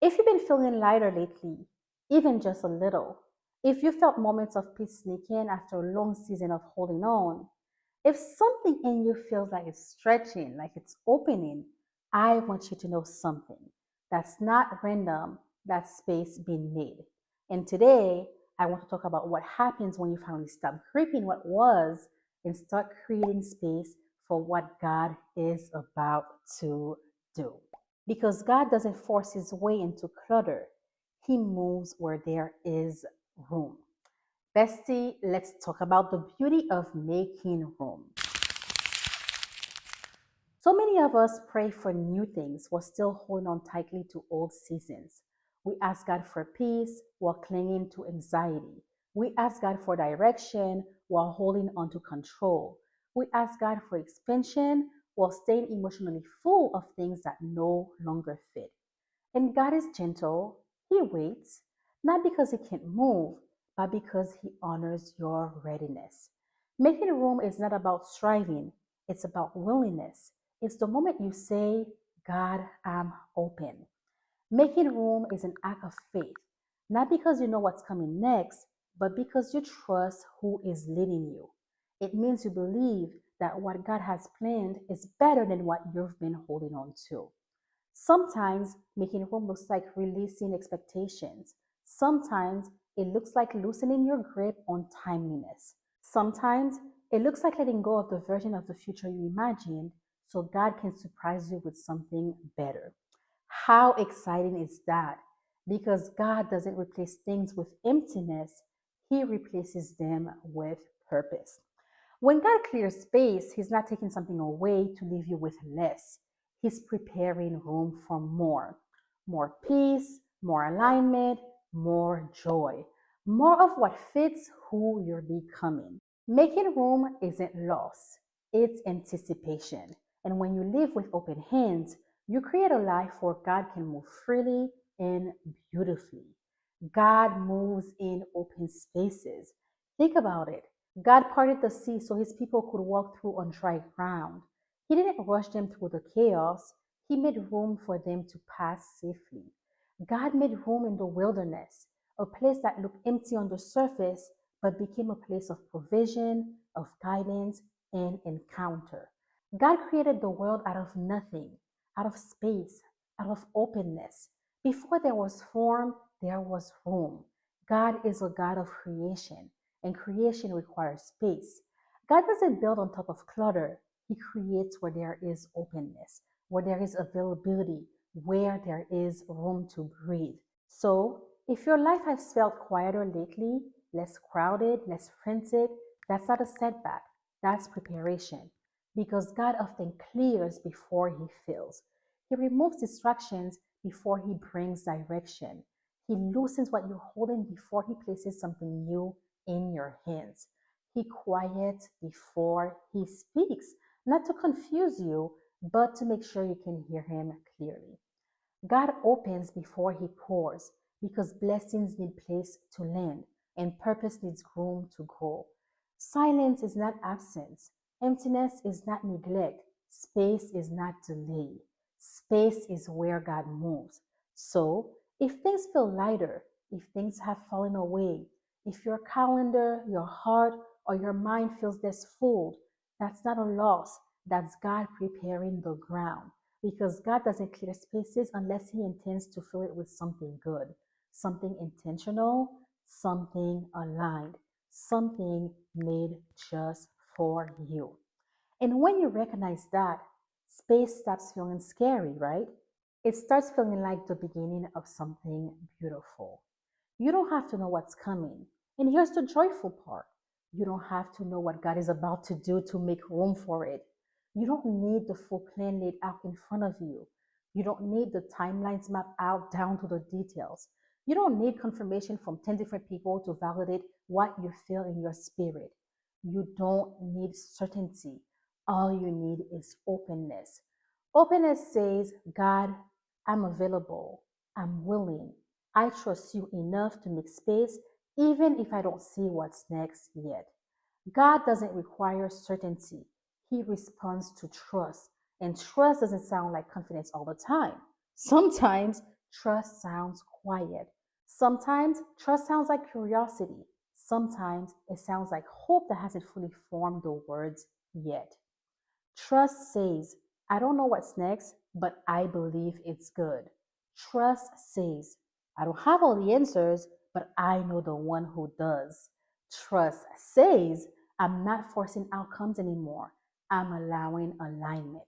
If you've been feeling lighter lately, even just a little, if you felt moments of peace sneak in after a long season of holding on, if something in you feels like it's stretching, like it's opening, I want you to know something. That's not random, that's space being made. And today, I want to talk about what happens when you finally stop gripping what was and start creating space for what God is about to do. Because God doesn't force his way into clutter, he moves where there is room. Bestie, let's talk about the beauty of making room. So many of us pray for new things while still holding on tightly to old seasons. We ask God for peace while clinging to anxiety. We ask God for direction while holding on to control. We ask God for expansion while staying emotionally full of things that no longer fit. And God is gentle. He waits, not because He can't move, but because He honors your readiness. Making room is not about striving, it's about willingness. It's the moment you say, God, I'm open. Making room is an act of faith, not because you know what's coming next, but because you trust who is leading you. It means you believe that what God has planned is better than what you've been holding on to. Sometimes making room looks like releasing expectations. Sometimes it looks like loosening your grip on timeliness. Sometimes it looks like letting go of the version of the future you imagined so God can surprise you with something better. How exciting is that? Because God doesn't replace things with emptiness, He replaces them with purpose. When God clears space, He's not taking something away to leave you with less. He's preparing room for more. More peace, more alignment, more joy. More of what fits who you're becoming. Making room isn't loss, it's anticipation. And when you live with open hands, you create a life where God can move freely and beautifully. God moves in open spaces. Think about it. God parted the sea so his people could walk through on dry ground. He didn't rush them through the chaos, he made room for them to pass safely. God made room in the wilderness, a place that looked empty on the surface but became a place of provision, of guidance, and encounter. God created the world out of nothing, out of space, out of openness. Before there was form, there was room. God is a God of creation, and creation requires space. God doesn't build on top of clutter, He creates where there is openness, where there is availability, where there is room to breathe. So, if your life has felt quieter lately, less crowded, less frantic, that's not a setback, that's preparation. Because God often clears before He fills. He removes distractions before He brings direction. He loosens what you're holding before He places something new in your hands. He quiets before He speaks, not to confuse you, but to make sure you can hear Him clearly. God opens before He pours because blessings need place to land and purpose needs room to grow. Silence is not absence, emptiness is not neglect, space is not delay. Space is where God moves. So, if things feel lighter, if things have fallen away, if your calendar, your heart, or your mind feels less full, that's not a loss. That's God preparing the ground because God doesn't clear spaces unless He intends to fill it with something good, something intentional, something aligned, something made just for you. And when you recognize that, space stops feeling scary, right? It starts feeling like the beginning of something beautiful. You don't have to know what's coming. And here's the joyful part: you don't have to know what God is about to do to make room for it. You don't need the full plan laid out in front of you. You don't need the timelines mapped out down to the details. You don't need confirmation from 10 different people to validate what you feel in your spirit. You don't need certainty. All you need is openness. Openness says, God, I'm available. I'm willing. I trust you enough to make space, even if I don't see what's next yet. God doesn't require certainty, He responds to trust. And trust doesn't sound like confidence all the time. Sometimes trust sounds quiet. Sometimes trust sounds like curiosity. Sometimes it sounds like hope that hasn't fully formed the words yet. Trust says, I don't know what's next, but I believe it's good. Trust says, I don't have all the answers, but I know the one who does. Trust says, I'm not forcing outcomes anymore. I'm allowing alignment.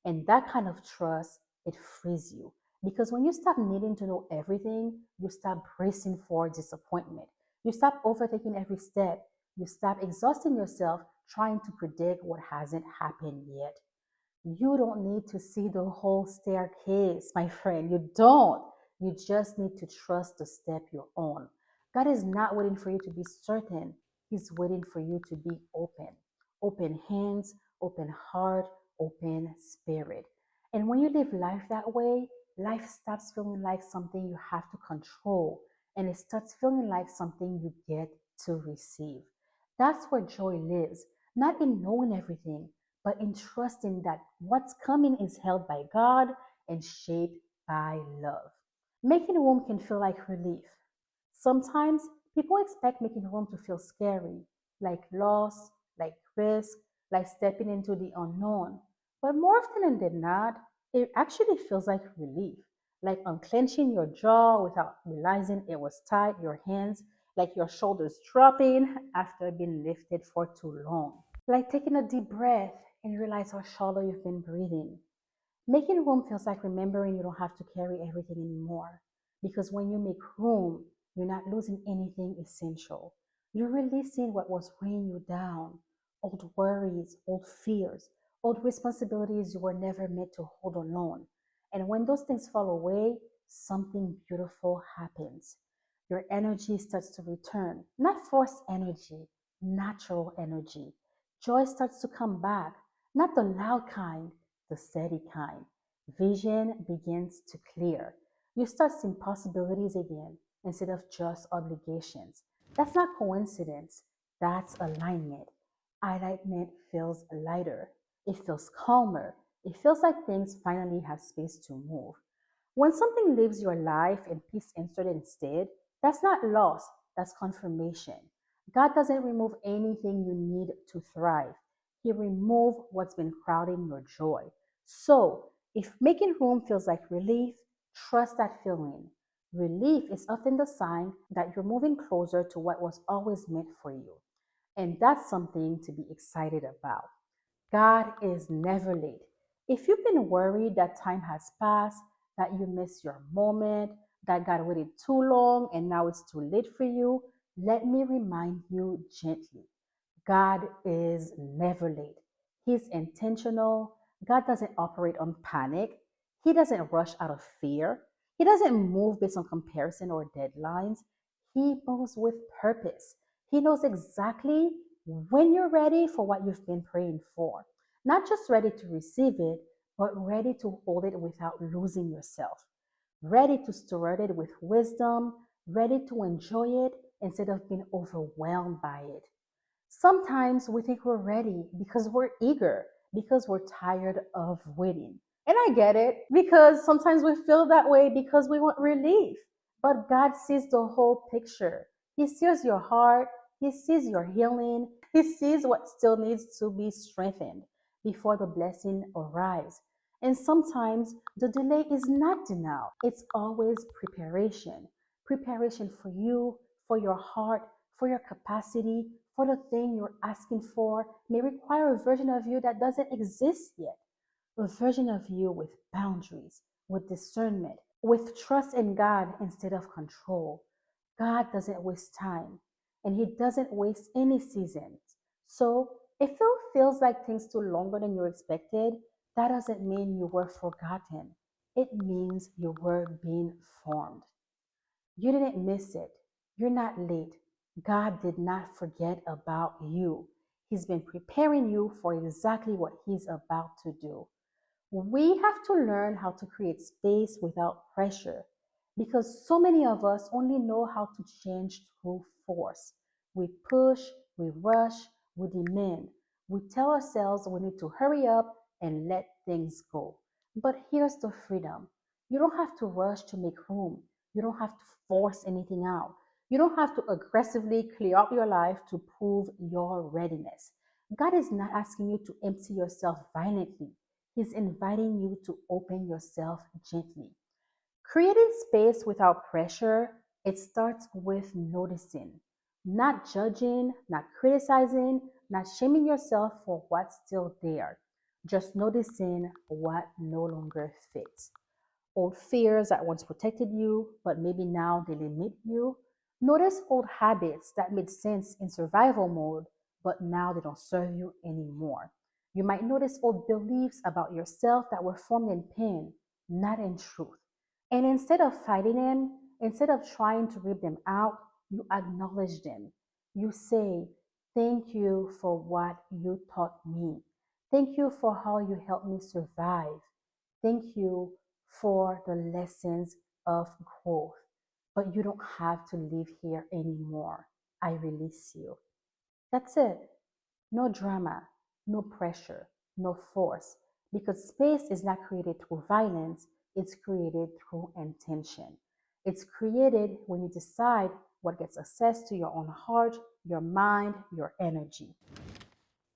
And that kind of trust, it frees you. Because when you stop needing to know everything, you stop bracing for disappointment. You stop overthinking every step. You stop exhausting yourself trying to predict what hasn't happened yet. You don't need to see the whole staircase, my friend. You don't. You just need to trust the step you're on. God is not waiting for you to be certain, He's waiting for you to be open. Open hands, open heart, open spirit. And when you live life that way, life stops feeling like something you have to control and it starts feeling like something you get to receive. That's where joy lives, not in knowing everything, but in trusting that what's coming is held by God and shaped by love. Making room can feel like relief. Sometimes people expect making room to feel scary, like loss, like risk, like stepping into the unknown. But more often than not, it actually feels like relief, like unclenching your jaw without realizing it was tight, your hands, like your shoulders dropping after being lifted for too long. Like taking a deep breath and realize how shallow you've been breathing. Making room feels like remembering you don't have to carry everything anymore. Because when you make room, you're not losing anything essential. You're releasing what was weighing you down, old worries, old fears, old responsibilities you were never meant to hold alone. And when those things fall away, something beautiful happens. Your energy starts to return, not forced energy, natural energy. Joy starts to come back, not the loud kind, the steady kind. Vision begins to clear. You start seeing possibilities again instead of just obligations. That's not coincidence, that's alignment. Alignment feels lighter, it feels calmer, it feels like things finally have space to move. When something leaves your life and peace entered instead, that's not loss, that's confirmation. God doesn't remove anything you need to thrive. He removes what's been crowding your joy. So, if making room feels like relief, trust that feeling. Relief is often the sign that you're moving closer to what was always meant for you. And that's something to be excited about. God is never late. If you've been worried that time has passed, that you missed your moment, that God waited too long and now it's too late for you, let me remind you gently. God is never late. He's intentional. God doesn't operate on panic. He doesn't rush out of fear. He doesn't move based on comparison or deadlines. He moves with purpose. He knows exactly when you're ready for what you've been praying for. Not just ready to receive it, but ready to hold it without losing yourself. Ready to steward it with wisdom, ready to enjoy it instead of being overwhelmed by it. Sometimes we think we're ready because we're eager, because we're tired of waiting. And I get it because sometimes we feel that way because we want relief. But God sees the whole picture. He sees your heart, He sees your healing, He sees what still needs to be strengthened before the blessing arrives. And sometimes the delay is not denial, it's always preparation. Preparation for you, for your heart, for your capacity, for the thing you're asking for may require a version of you that doesn't exist yet. A version of you with boundaries, with discernment, with trust in God instead of control. God doesn't waste time, and He doesn't waste any seasons. So, if it feels like things took longer than you expected, that doesn't mean you were forgotten. It means you were being formed. You didn't miss it. You're not late. God did not forget about you. He's been preparing you for exactly what He's about to do. We have to learn how to create space without pressure because so many of us only know how to change through force. We push, we rush, we demand. We tell ourselves we need to hurry up and let things go. But here's the freedom. You don't have to rush to make room. You don't have to force anything out. You don't have to aggressively clear out your life to prove your readiness. God is not asking you to empty yourself violently. He's inviting you to open yourself gently. Creating space without pressure, it starts with noticing, not judging, not criticizing, not shaming yourself for what's still there. Just noticing what no longer fits. Old fears that once protected you, but maybe now they limit you. Notice old habits that made sense in survival mode, but now they don't serve you anymore. You might notice old beliefs about yourself that were formed in pain, not in truth. And instead of fighting them, instead of trying to rip them out, you acknowledge them. You say, "Thank you for what you taught me. Thank you for how you helped me survive. Thank you for the lessons of growth. But you don't have to live here anymore. I release you." That's it. No drama, no pressure, no force. Because space is not created through violence, it's created through intention. It's created when you decide what gets access to your own heart, your mind, your energy.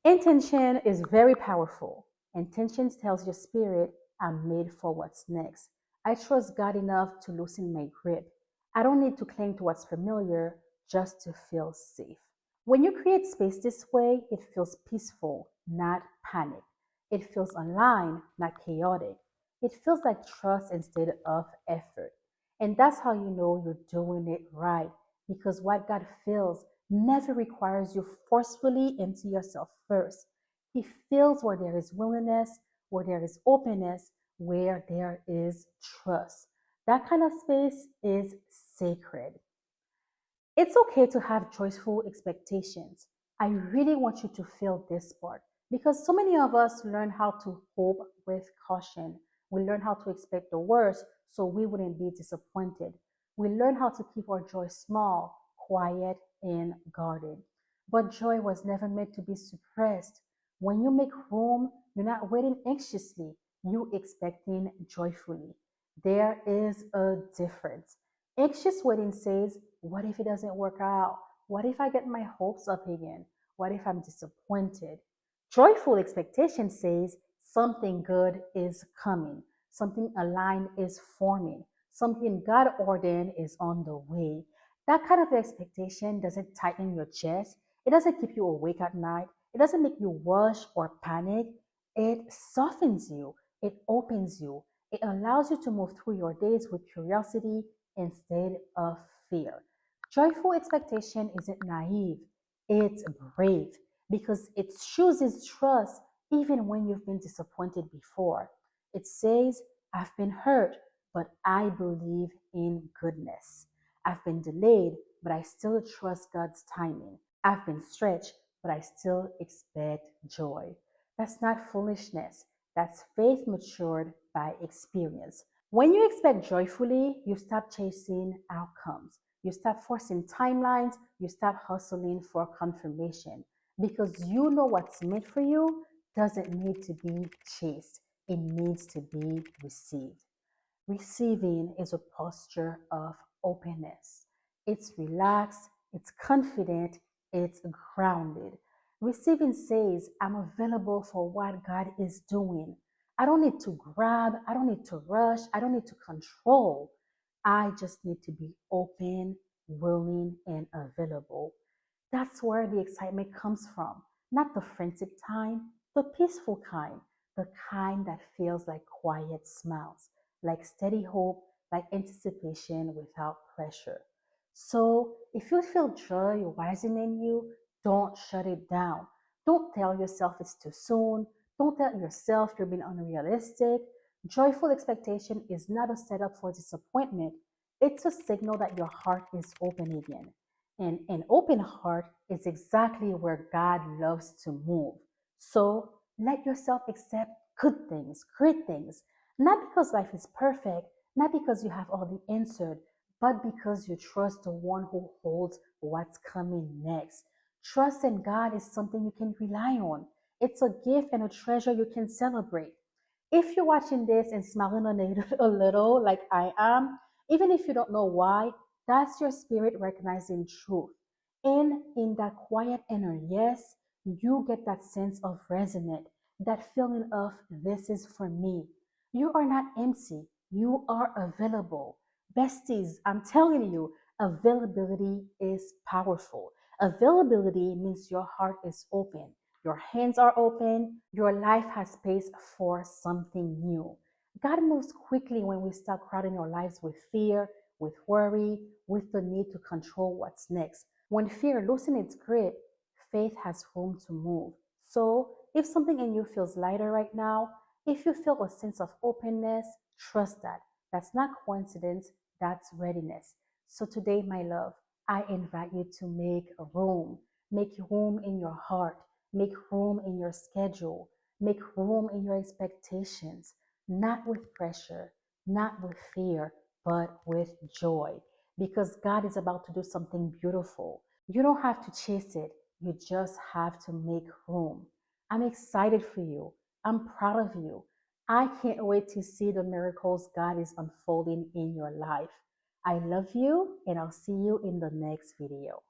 Intention is very powerful. Intention tells your spirit, "I'm made for what's next. I trust God enough to loosen my grip. I don't need to cling to what's familiar just to feel safe." When you create space this way, it feels peaceful, not panic. It feels aligned, not chaotic. It feels like trust instead of effort. And that's how you know you're doing it right, because what God feels never requires you forcefully empty yourself first. He feels where there is willingness, where there is openness, where there is trust. That kind of space is sacred. It's okay to have joyful expectations. I really want you to feel this part because so many of us learn how to hope with caution. We learn how to expect the worst so we wouldn't be disappointed. We learn how to keep our joy small, quiet, and guarded. But joy was never meant to be suppressed. When you make room, you're not waiting anxiously, you expecting joyfully. There is a difference. Anxious waiting says, "What if it doesn't work out? What if I get my hopes up again? What if I'm disappointed?" Joyful expectation says, "Something good is coming. Something aligned is forming. Something God ordained is on the way." That kind of expectation doesn't tighten your chest. It doesn't keep you awake at night. It doesn't make you rush or panic. It softens you. It opens you. It allows you to move through your days with curiosity instead of fear. Joyful expectation isn't naive, it's brave because it chooses trust even when you've been disappointed before. It says, "I've been hurt, but I believe in goodness. I've been delayed, but I still trust God's timing. I've been stretched, but I still expect joy." That's not foolishness. That's faith matured by experience. When you expect joyfully, you stop chasing outcomes. You stop forcing timelines. You stop hustling for confirmation because you know what's meant for you doesn't need to be chased. It needs to be received. Receiving is a posture of openness. It's relaxed, it's confident, it's grounded. Receiving says, "I'm available for what God is doing. I don't need to grab, I don't need to rush, I don't need to control. I just need to be open, willing, and available." That's where the excitement comes from. Not the frantic kind, the peaceful kind, the kind that feels like quiet smiles, like steady hope, like anticipation without pressure. So, if you feel joy rising in you, don't shut it down. Don't tell yourself it's too soon. Don't tell yourself you're being unrealistic. Joyful expectation is not a setup for disappointment, it's a signal that your heart is open again. And an open heart is exactly where God loves to move. So let yourself accept good things, great things, not because life is perfect, not because you have all the answers, but because you trust the one who holds what's coming next. Trust in God is something you can rely on. It's a gift and a treasure you can celebrate. If you're watching this and smiling on it a little, like I am, even if you don't know why, that's your spirit recognizing truth. And in that quiet inner yes, you get that sense of resonant, that feeling of this is for me. You are not empty, you are available. Besties, I'm telling you, availability is powerful. Availability means your heart is open, your hands are open, your life has space for something new. God moves quickly when we start crowding our lives with fear, with worry, with the need to control what's next. When fear loosens its grip, faith has room to move. So, if something in you feels lighter right now, if you feel a sense of openness, trust that. That's not coincidence, that's readiness. So, today, my love, I invite you to make room. Make room in your heart. Make room in your schedule. Make room in your expectations. Not with pressure, not with fear, but with joy. Because God is about to do something beautiful. You don't have to chase it, you just have to make room. I'm excited for you. I'm proud of you. I can't wait to see the miracles God is unfolding in your life. I love you, and I'll see you in the next video.